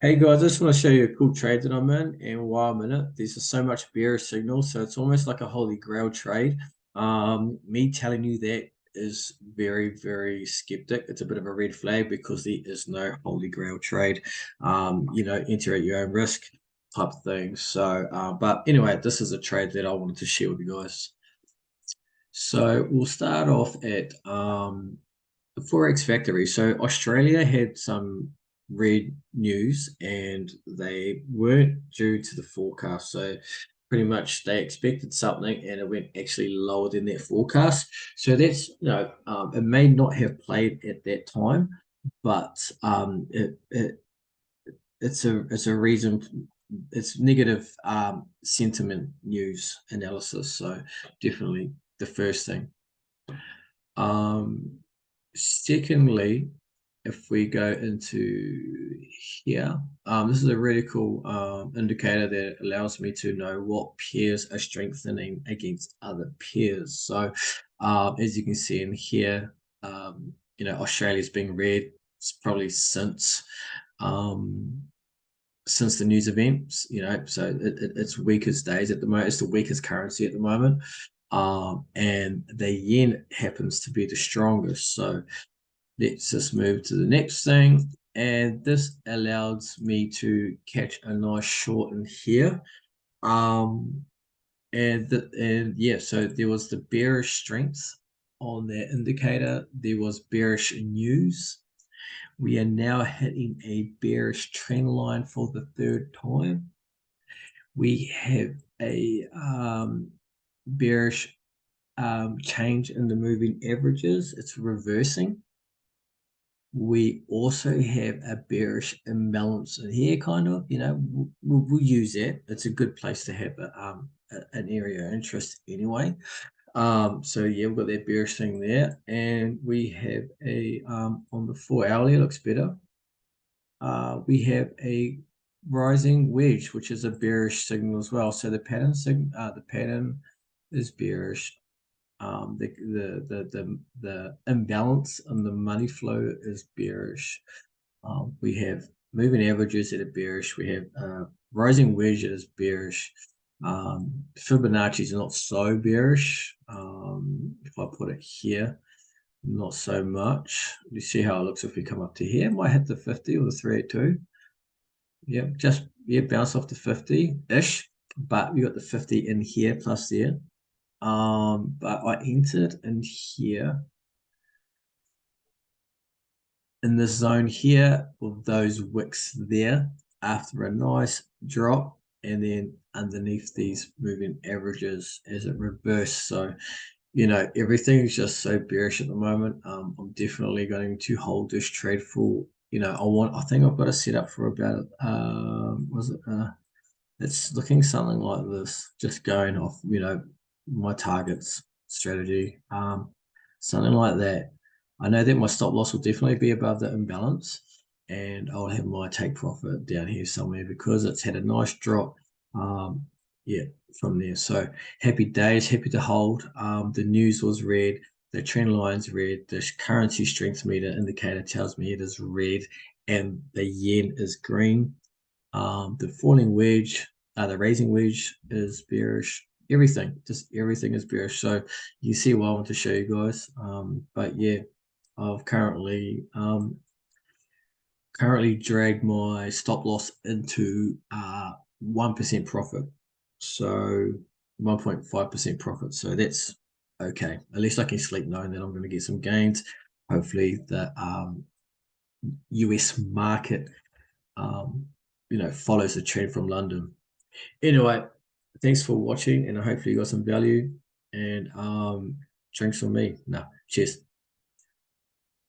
Hey guys, I just want to show you a cool trade that I'm in, and while I'm in it, there's just so much bearish signal, so it's almost like a holy grail trade. Me telling you that is very, very skeptic. It's a bit of a red flag because there is no holy grail trade. Enter at your own risk type of thing. But anyway, this is a trade that I wanted to share with you guys. So we'll start off at the Forex Factory. So Australia had some red news and they weren't due to the forecast. So pretty much they expected something and it went actually lower than their forecast. So that's, it may not have played at that time, but it's a reason. It's negative sentiment news analysis. So definitely the first thing. Um, Secondly, if we go into here, this is a really cool indicator that allows me to know what pairs are strengthening against other pairs. So, as you can see in here, Australia's being red. It's probably since the news events, so it's weakest days at the moment. It's the weakest currency at the moment. And the yen happens to be the strongest. So let's just move to the next thing. And this allows me to catch a nice short in here. Um, and yeah, so there was the bearish strength on that indicator. There was bearish news. We are now hitting a bearish trend line for the third time. We have a bearish change in the moving averages. It's reversing. We also have a bearish imbalance in here, kind of. We'll use that. It's a good place to have an area of interest anyway. So yeah, we've got that bearish thing there, and we have a on the 4 hourly, it looks better. We have a rising wedge, which is a bearish signal as well. So the pattern is bearish. The imbalance on the money flow is bearish. We have moving averages that are bearish. We have rising wedges bearish. Fibonacci is not so bearish. If I put it here, not so much. You see how it looks if we come up to here. Might hit the 50 or the 382. Yep, bounce off the 50-ish. But we got the 50 in here plus there. But I entered in here in this zone here with those wicks there after a nice drop and then underneath these moving averages as it reversed. So everything is just so bearish at the moment. I'm definitely going to hold this trade for, I think I've got it set up for about it's looking something like this, just going off, my targets strategy, something like that. I know that my stop loss will definitely be above the imbalance, and I'll have my take profit down here somewhere because it's had a nice drop. Yeah, from there. So happy days, happy to hold. The news was red, the trend line's red, the currency strength meter indicator tells me it is red, and the yen is green. The falling wedge, the raising wedge is bearish. Just everything is bearish. So you see what I want to show you guys. But yeah, I've currently dragged my stop loss into 1% profit. So 1.5% profit. So that's okay. At least I can sleep knowing that I'm going to get some gains. Hopefully the US market follows the trend from London. Anyway, thanks for watching, and I hopefully you got some value. And drinks from me. No, cheers.